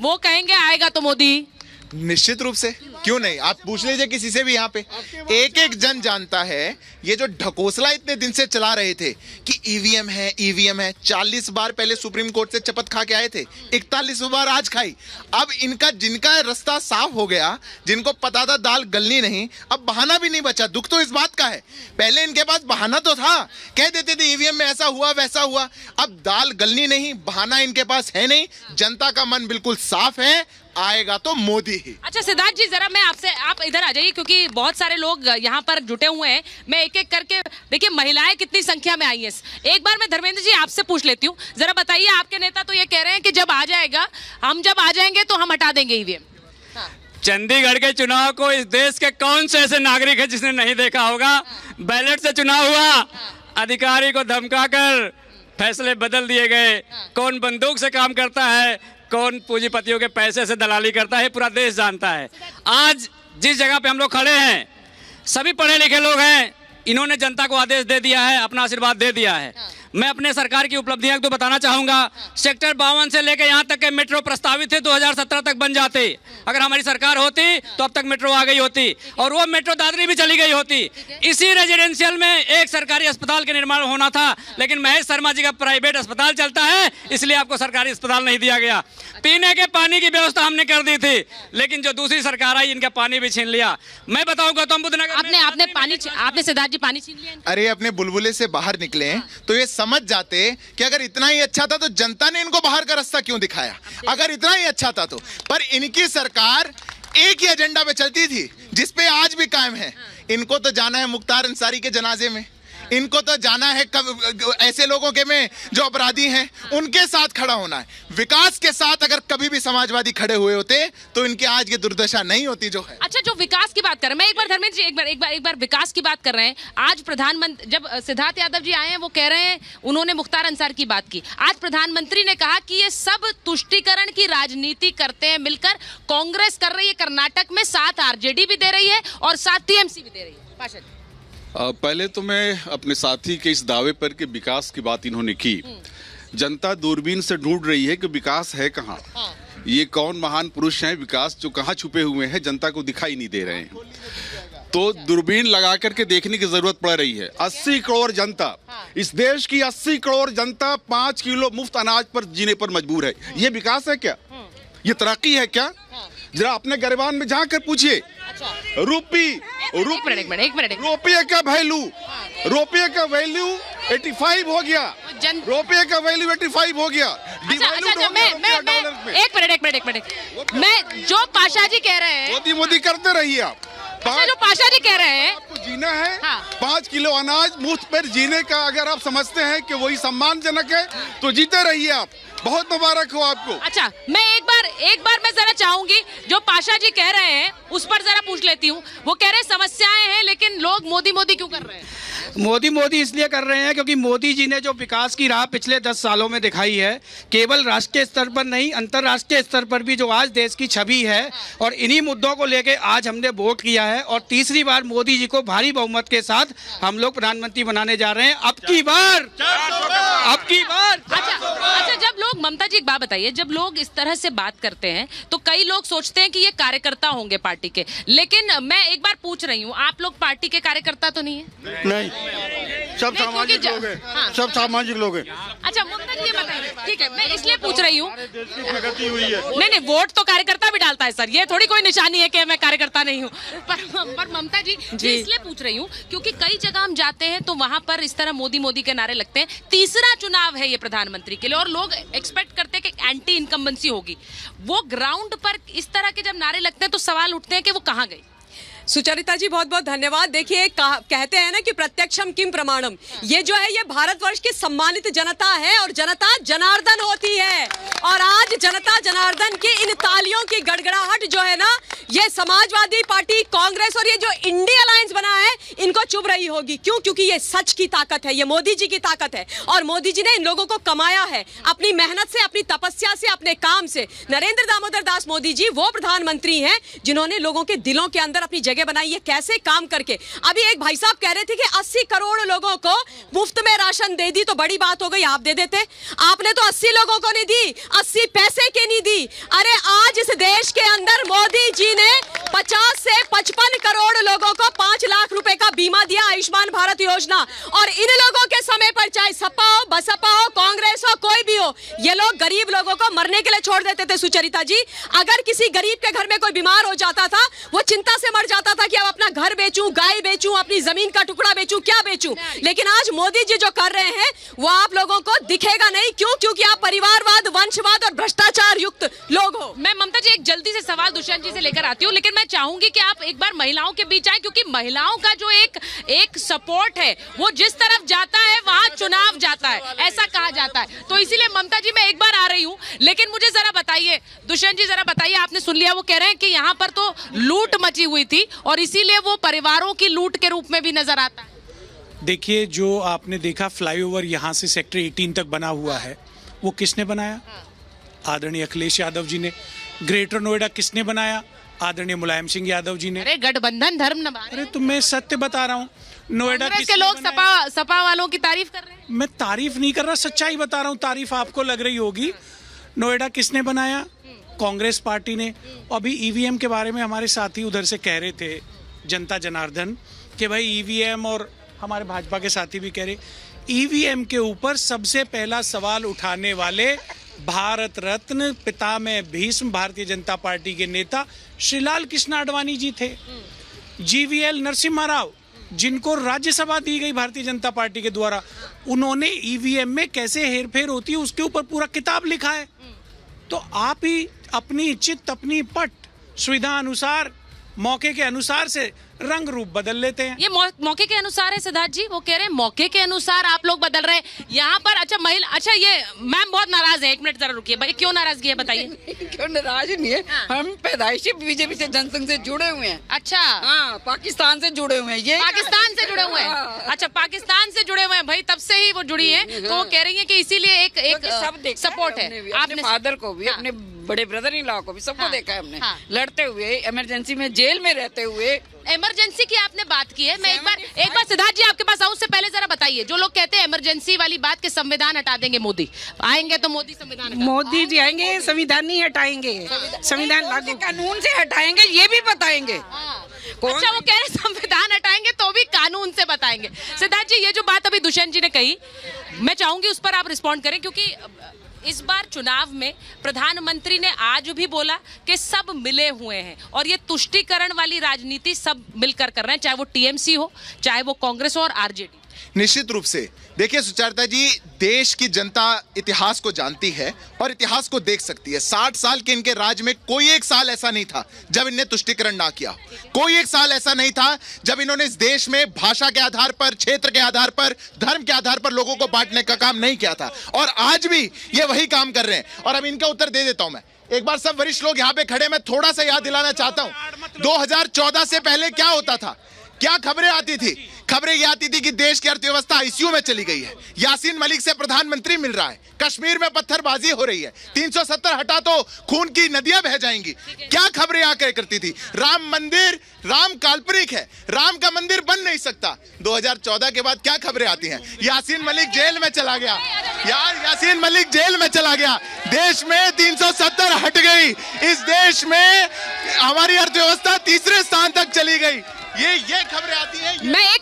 वो कहेंगे आएगा तो मोदी। निश्चित रूप से, क्यों नहीं, आप पूछ लीजिए किसी से भी यहाँ पे। एक एक जन जानता है ये जो ढकोसला इतने दिन से चला रहे थे कि ईवीएम है 40 बार पहले सुप्रीम कोर्ट से शपथ खा के आए थे, 41 बार आज खाई। अब इनका जिनका रास्ता साफ हो गया, जिनको पता था दाल गलनी नहीं, अब बहाना भी नहीं बचा। दुख तो इस बात का है, पहले इनके पास बहाना तो था, कह देते थे ईवीएम में ऐसा हुआ वैसा हुआ। अब दाल गलनी नहीं, बहाना इनके पास है नहीं, जनता का मन बिल्कुल साफ है, आएगा तो मोदी ही। अच्छा सिद्धार्थ जी, जरा मैं आपसे, आप इधर आ जाइए क्योंकि बहुत सारे लोग यहाँ पर जुटे हुए हैं। मैं एक एक करके, देखिए महिलाएं कितनी संख्या में आई हैं। एक बार मैं धर्मेंद्र जी आपसे पूछ लेती हूँ, जरा बताइए, आपके नेता तो ये कह रहे हैं कि जब आ जाएगा, हम जब आ जाएंगे तो हम हटा देंगे ईवीएम। चंडीगढ़ के चुनाव को इस देश के कौन से ऐसे नागरिक है जिसने नहीं देखा होगा? बैलेट से चुनाव हुआ, अधिकारी को धमकाकर फैसले बदल दिए गए, कौन बंदूक से काम करता है, कौन पूंजीपतियों के पैसे से दलाली करता है, पूरा देश जानता है। आज जिस जगह पे हम लोग खड़े हैं, सभी पढ़े लिखे लोग हैं, इन्होंने जनता को आदेश दे दिया है, अपना आशीर्वाद दे दिया है। मैं अपने सरकार की उपलब्धियां तो बताना चाहूंगा। सेक्टर 52 से लेकर यहां तक के मेट्रो प्रस्तावित थे, 2017 तक बन जाते। अगर हमारी सरकार होती तो अब तक मेट्रो आ गई होती और वो मेट्रो दादरी भी चली गई होती। इसी रेजिडेंशियल में एक सरकारी अस्पताल के निर्माण होना था, लेकिन महेश शर्मा जी का प्राइवेट अस्पताल चलता है, इसलिए आपको सरकारी अस्पताल नहीं दिया गया। पीने के पानी की व्यवस्था हमने कर दी थी, लेकिन जो दूसरी सरकार आई इनका पानी भी छीन लिया। मैं बताऊं गौतम बुद्ध नगर आपने सिद्धार्थ जी पानी छीन लिया। अरे अपने बुलबुले से बाहर निकले तो ये समझ जाते कि अगर इतना ही अच्छा था तो जनता ने इनको बाहर का रास्ता क्यों दिखाया, अगर इतना ही अच्छा था तो। पर इनकी सरकार एक ही एजेंडा पे चलती थी जिसपे आज भी कायम है। इनको तो जाना है मुख्तार अंसारी के जनाजे में, इनको तो जाना है ऐसे लोगों के में जो अपराधी हैं उनके साथ खड़ा होना है। विकास के साथ अगर कभी भी समाजवादी खड़े हुए होते तो इनकी आज की दुर्दशा नहीं होती जो है। अच्छा, जो विकास की बात कर रहे हैं, मैं एक बार धर्मेंद्र जी एक बार विकास की बात कर रहे हैं। आज प्रधानमंत्री, जब सिद्धार्थ यादव जी आए हैं, वो कह रहे हैं, उन्होंने मुख्तार अंसार की बात की। आज प्रधानमंत्री ने कहा कि ये सब तुष्टीकरण की राजनीति करते हैं मिलकर। कांग्रेस कर रही है कर्नाटक में, साथ आरजेडी भी दे रही है और साथ टीएमसी भी दे रही है। पाशा जी, पहले तो मैं अपने साथी के इस दावे पर कि विकास की बात इन्होंने की, जनता दूरबीन से ढूंढ रही है कि विकास है कहाँ, ये कौन महान पुरुष हैं विकास जो कहाँ छुपे हुए हैं, जनता को दिखाई नहीं दे रहे हैं। तो दूरबीन लगा करके देखने की जरूरत पड़ रही है। 80 करोड़ जनता, इस देश की 80 करोड़ जनता 5 किलो मुफ्त अनाज पर जीने पर मजबूर है। ये विकास है क्या? ये तरक्की है क्या? जरा अपने गरिबान में जाकर पूछिए। रुपये का वैल्यू 85 हो गया, रुपये का वैल्यू 85 हो गया। एक मिनट, मैं जो पाशा जी कह रहे हैं, मोदी करते रहिए आप। जो पाशा जी कह रहे हैं, आपको जीना है, 5 किलो अनाज मुफ्त पर जीने का अगर आप समझते हैं कि वही सम्मानजनक है तो जीते रहिए आप। बहुत मुबारक हो आपको। अच्छा, मैं एक बार मैं जरा चाहूंगी, जो पाशा जी कह रहे हैं उस पर जरा पूछ लेती हूँ। वो कह रहे हैं समस्याएं हैं, लेकिन लोग मोदी मोदी क्यों कर रहे हैं? मोदी इसलिए कर रहे हैं क्योंकि मोदी जी ने जो विकास की राह पिछले 10 सालों में दिखाई है, केवल राष्ट्रीय स्तर पर नहीं, अंतर्राष्ट्रीय स्तर पर भी जो आज देश की छवि है, और इन्हीं मुद्दों को लेकर आज हमने वोट किया है और तीसरी बार मोदी जी को भारी बहुमत के साथ हम लोग प्रधानमंत्री बनाने जा रहे हैं। अब की बार। अच्छा, जब लोग, ममता जी एक बात बताइए, जब लोग इस तरह से बात करते हैं तो कई लोग सोचते हैं कि ये कार्यकर्ता होंगे पार्टी के, लेकिन मैं एक बार पूछ रही हूँ, आप लोग पार्टी के कार्यकर्ता तो नहीं है? नहीं, सब सामाजिक लोग हैं, सब सामाजिक लोग हैं। अच्छा ममता जी ये बताइए, ठीक है, मैं इसलिए पूछ रही हूँ, प्रगति हुई है। नहीं, वोट तो कार्यकर्ता भी डालता है सर, ये थोड़ी कोई निशानी है कि मैं कार्यकर्ता नहीं हूँ। पर ममता जी इसलिए पूछ रही हूँ क्योंकि कई जगह हम जाते हैं तो वहां पर इस तरह मोदी मोदी के नारे लगते हैं। तीसरा चुनाव है ये प्रधानमंत्री के लिए और लोग एक्सपेक्ट करते हैं कि एंटी इनकम्बेंसी होगी। वो ग्राउंड पर इस तरह के जब नारे लगते हैं तो सवाल उठते हैं कि वो कहाँ गई। सुचरिता जी बहुत बहुत धन्यवाद। देखिए कहते हैं ना कि प्रत्यक्षम किम प्रमाणम, ये जो है ये भारतवर्ष की सम्मानित जनता है और जनता जनार्दन होती है। और आज जनता जनार्दन की इन तालियों की गड़गड़ाहट जो है ना, ये समाजवादी पार्टी, कांग्रेस और ये जो इंडिया अलायंस बना है, इनको चुभ रही होगी। क्यों? क्योंकि ये सच की ताकत है, ये मोदी जी की ताकत है और मोदी जी ने इन लोगों को कमाया है अपनी मेहनत से, अपनी तपस्या से, अपने काम से। नरेंद्र दामोदर दास मोदी जी वो प्रधानमंत्री हैं जिन्होंने लोगों के दिलों के अंदर अपनी जगह बनाई है। कैसे काम करके? अभी एक भाई साहब कह रहे थे कि 80 करोड़ लोगों को मुफ्त में राशन दे दी तो बड़ी बात हो गई, आप दे देते। आपने तो 80 लोगों को नहीं दी, 80 पैसे के नहीं दी। अरे इस देश के अंदर मोदी जी ने 50 से 55 करोड़ लोगों को 5 लाख रुपए का बीमा दिया, आयुष्मान भारत योजना। और इन लोगों के समय पर चाहे सपा हो, बसपा हो, कांग्रेस हो, कोई भी हो, ये लोग गरीब लोगों को मरने के लिए छोड़ देते थे। सुचरिता जी, अगर किसी गरीब के घर में कोई बीमार हो जाता था, वो चिंता से मर जाता था कि अब अपना घर बेचूं, गाय बेचूं, अपनी जमीन का टुकड़ा बेचूं, क्या बेचूं। लेकिन आज मोदी जी जो कर रहे हैं वो आप लोगों को दिखेगा नहीं। क्यों? क्योंकि आप परिवारवाद, वंशवाद और भ्रष्टाचार युक्त लोग हो। मैं ममता जी एक जल्दी से सवाल दुष्यंत जी से लेकर आती हूँ, लेकिन मैं चाहूंगी कि आप एक बार महिलाओं के बीच आए, क्योंकि महिलाओं का जो एक सपोर्ट है वो जिस तरफ जाता है वहां चुनाव जाता है, ऐसा कहा जाता है। तो इसीलिए ममता जी मैं एक बार आ रही हूँ, लेकिन मुझे जरा बताइए दुष्यंत जी, जरा बताइए, आपने सुन लिया वो कह रहे हैं कि यहाँ पर तो लूट मची हुई थी और इसीलिए वो परिवारों की लूट के रूप में भी नजर आता है। देखिए, जो आपने देखा फ्लाईओवर यहाँ से सेक्टर 18 तक बना हुआ है, वो किसने बनाया? आदरणीय अखिलेश यादव जी ने। ग्रेटर नोएडा किसने बनाया? आदरणीय मुलायम सिंह यादव जी ने। अरे गठबंधन धर्म न बांटे। अरे तो मैं सत्य बता रहा हूँ, नोएडा कांग्रेस के किसने लोग बनाया? सपा वालों की तारीफ कर रहे हैं। मैं तारीफ नहीं कर रहा, सच्चाई बता रहा हूँ। तारीफ आपको लग रही होगी। नोएडा किसने बनाया? कांग्रेस पार्टी ने। अभी ईवीएम के बारे में हमारे साथी उधर से कह रहे थे, जनता जनार्दन, कि भाई ईवीएम, और हमारे भाजपा के साथी भी कह रहे, ईवीएम के ऊपर सबसे पहला सवाल उठाने वाले भारत रत्न पितामह भीष्म भारतीय जनता पार्टी के नेता श्री लाल कृष्ण आडवाणी जी थे। जीवीएल नरसिम्हा राव, जिनको राज्यसभा दी गई भारतीय जनता पार्टी के द्वारा, उन्होंने ईवीएम में कैसे हेरफेर होती है उसके ऊपर पूरा किताब लिखा है। तो आप ही अपनी चित्त, अपनी पट, सुविधा अनुसार, मौके के अनुसार से रंग रूप बदल लेते हैं। ये मौके के अनुसार है सिद्धार्थ जी, वो कह रहे हैं मौके के अनुसार आप लोग बदल रहे हैं यहाँ पर। अच्छा ये मैम बहुत नाराज है, एक मिनट जरा रुकिए भाई, क्यों नाराजगी है बताइए। क्यों नाराज नहीं है, हम पैदाइशी बीजेपी से, जनसंघ से जुड़े हुए हैं। अच्छा, हाँ, पाकिस्तान से जुड़े हुए हैं। ये पाकिस्तान से जुड़े हुए हैं। अच्छा, पाकिस्तान से जुड़े हुए हैं भाई, तब से ही वो जुड़ी है। तो वो कह रही है कि इसीलिए एक सब सपोर्ट है। अपने फादर को भी, अपने बड़े ब्रदर इन लॉ को भी, सबको देखा है हमने, लड़ते हुए, इमरजेंसी में, जेल में रहते हुए। इमरजेंसी की आपने बात की है, मैं एक बार सिद्धार्थ जी आपके पास आऊं, उससे पहले जरा बताइए, जो लोग कहते हैं इमरजेंसी वाली बात के संविधान हटा देंगे मोदी, आएंगे तो मोदी संविधान हटा मोदी जी आएंगे, संविधान नहीं हटाएंगे, संविधान लागू कानून से हटाएंगे, ये भी बताएंगे। अच्छा, वो कह रहे संविधान हटाएंगे तो भी कानून से बताएंगे। सिद्धार्थ जी, ये जो बात अभी दुष्यंत जी ने कही, मैं चाहूंगी उस पर आप रिस्पॉन्ड करें, क्योंकि इस बार चुनाव में प्रधानमंत्री ने आज भी बोला कि सब मिले हुए हैं और ये तुष्टीकरण वाली राजनीति सब मिलकर कर रहे हैं, चाहे वो टीएमसी हो, चाहे वो कांग्रेस हो और आरजेडी। निश्चित रूप से देखिए सुचारिता जी, देश की जनता इतिहास को जानती है और इतिहास को देख सकती है। 60 साल के इनके राज में कोई एक साल ऐसा नहीं था जब इनने तुष्टीकरण ना किया। कोई एक साल ऐसा नहीं था जब इन्होंने इस देश में भाषा के आधार पर, क्षेत्र के आधार पर, धर्म के आधार पर लोगों को बांटने का काम नहीं किया था। और आज भी ये वही काम कर रहे हैं। और अब इनका उत्तर दे देता हूं मैं। एक बार सब वरिष्ठ लोग यहाँ पे खड़े, मैं थोड़ा सा याद दिलाना चाहता हूं, 2014 से पहले क्या होता था, क्या खबरें आती थी? खबरें ये आती थी कि देश की अर्थव्यवस्था आईसीयू में चली गई है, यासीन मलिक से प्रधानमंत्री मिल रहा है, कश्मीर में पत्थरबाजी हो रही है, 370 हटा तो खून की नदियां बह जाएंगी। क्या खबरें आकर करती थी? राम मंदिर, राम काल्पनिक है, राम का मंदिर बन नहीं सकता। 2014 के बाद क्या खबरें आती हैं? यासीन मलिक जेल में चला गया, यार यासीन मलिक जेल में चला गया, देश में 370 हट गई, इस देश में हमारी अर्थव्यवस्था तीसरे स्थान तक चली गई। ये खबरें आती हैं। मैं एक